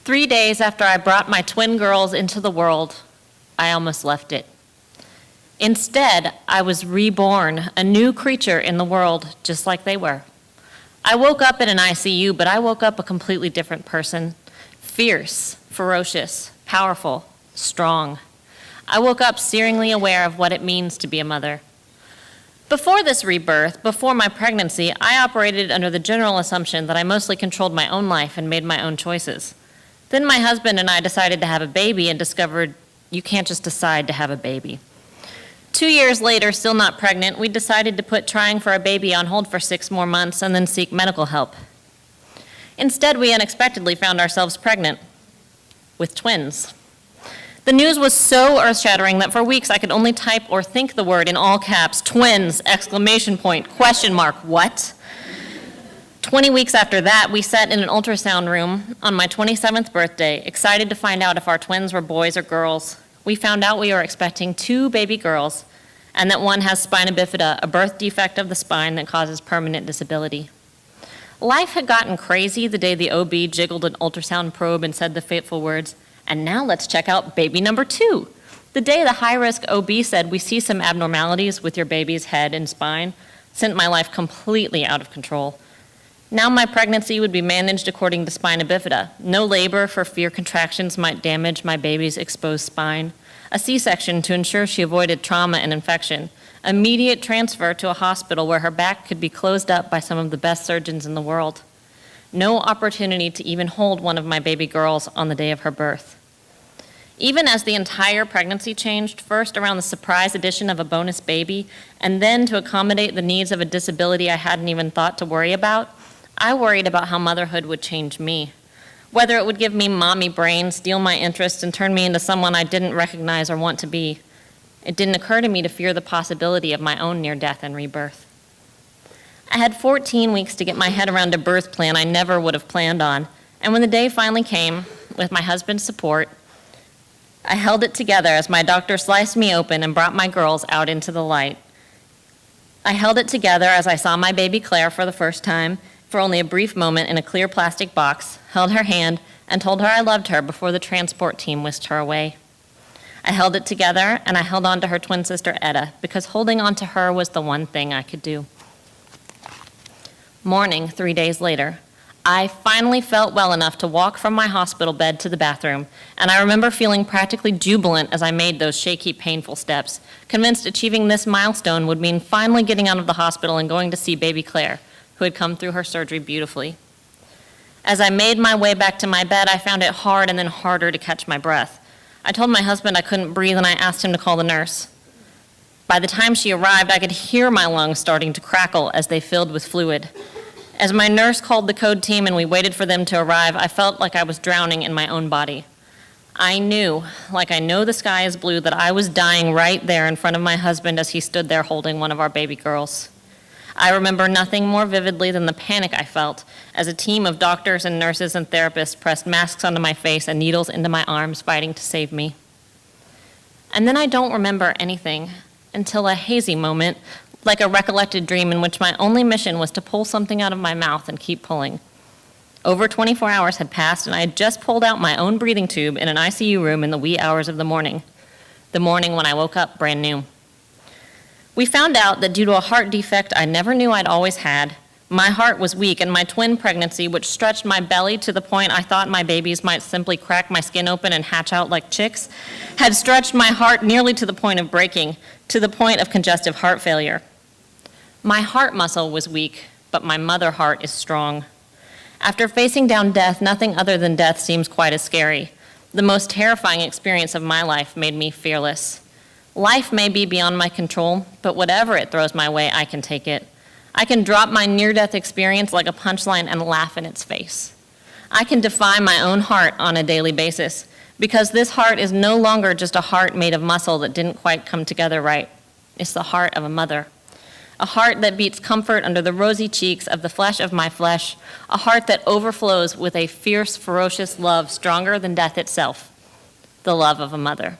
3 days after I brought my twin girls into the world, I almost left it. Instead, I was reborn, a new creature in the world, just like they were. I woke up in an ICU, but I woke up a completely different person. Fierce, ferocious, powerful, strong. I woke up searingly aware of what it means to be a mother. Before this rebirth, before my pregnancy, I operated under the general assumption that I mostly controlled my own life and made my own choices. Then my husband and I decided to have a baby and discovered you can't just decide to have a baby. 2 years later, still not pregnant, we decided to put trying for a baby on hold for 6 more months and then seek medical help. Instead, we unexpectedly found ourselves pregnant with twins. The news was so earth-shattering that for weeks I could only type or think the word in all caps, twins, exclamation point, question mark, what? 20 weeks after that, we sat in an ultrasound room on my 27th birthday, excited to find out if our twins were boys or girls. We found out we were expecting 2 baby girls and that one has spina bifida, a birth defect of the spine that causes permanent disability. Life had gotten crazy the day the OB jiggled an ultrasound probe and said the fateful words, and now let's check out baby number 2. The day the high-risk OB said, we see some abnormalities with your baby's head and spine, sent my life completely out of control. Now my pregnancy would be managed according to spina bifida. No labor for fear contractions might damage my baby's exposed spine. A C-section to ensure she avoided trauma and infection. Immediate transfer to a hospital where her back could be closed up by some of the best surgeons in the world. No opportunity to even hold one of my baby girls on the day of her birth. Even as the entire pregnancy changed, first around the surprise addition of a bonus baby, and then to accommodate the needs of a disability I hadn't even thought to worry about, I worried about how motherhood would change me. Whether it would give me mommy brain, steal my interest, and turn me into someone I didn't recognize or want to be. It didn't occur to me to fear the possibility of my own near death and rebirth. I had 14 weeks to get my head around a birth plan I never would have planned on, and when the day finally came, with my husband's support, I held it together as my doctor sliced me open and brought my girls out into the light. I held it together as I saw my baby Claire for the first time, for only a brief moment in a clear plastic box, held her hand, and told her I loved her before the transport team whisked her away. I held it together, and I held on to her twin sister Etta, because holding on to her was the one thing I could do. Morning, 3 days later, I finally felt well enough to walk from my hospital bed to the bathroom, and I remember feeling practically jubilant as I made those shaky, painful steps, convinced achieving this milestone would mean finally getting out of the hospital and going to see baby Claire, who had come through her surgery beautifully. As I made my way back to my bed, I found it hard and then harder to catch my breath. I told my husband I couldn't breathe and I asked him to call the nurse. By the time she arrived, I could hear my lungs starting to crackle as they filled with fluid. As my nurse called the code team and we waited for them to arrive, I felt like I was drowning in my own body. I knew, like I know the sky is blue, that I was dying right there in front of my husband as he stood there holding one of our baby girls. I remember nothing more vividly than the panic I felt as a team of doctors and nurses and therapists pressed masks onto my face and needles into my arms, fighting to save me. And then I don't remember anything until a hazy moment, like a recollected dream in which my only mission was to pull something out of my mouth and keep pulling. Over 24 hours had passed, and I had just pulled out my own breathing tube in an ICU room in the wee hours of the morning when I woke up brand new. We found out that due to a heart defect I never knew I'd always had, my heart was weak, and my twin pregnancy, which stretched my belly to the point I thought my babies might simply crack my skin open and hatch out like chicks, had stretched my heart nearly to the point of breaking, to the point of congestive heart failure. My heart muscle was weak, but my mother heart is strong. After facing down death, nothing other than death seems quite as scary. The most terrifying experience of my life made me fearless. Life may be beyond my control, but whatever it throws my way, I can take it. I can drop my near-death experience like a punchline and laugh in its face. I can defy my own heart on a daily basis, because this heart is no longer just a heart made of muscle that didn't quite come together right. It's the heart of a mother. A heart that beats comfort under the rosy cheeks of the flesh of my flesh, a heart that overflows with a fierce, ferocious love stronger than death itself, the love of a mother.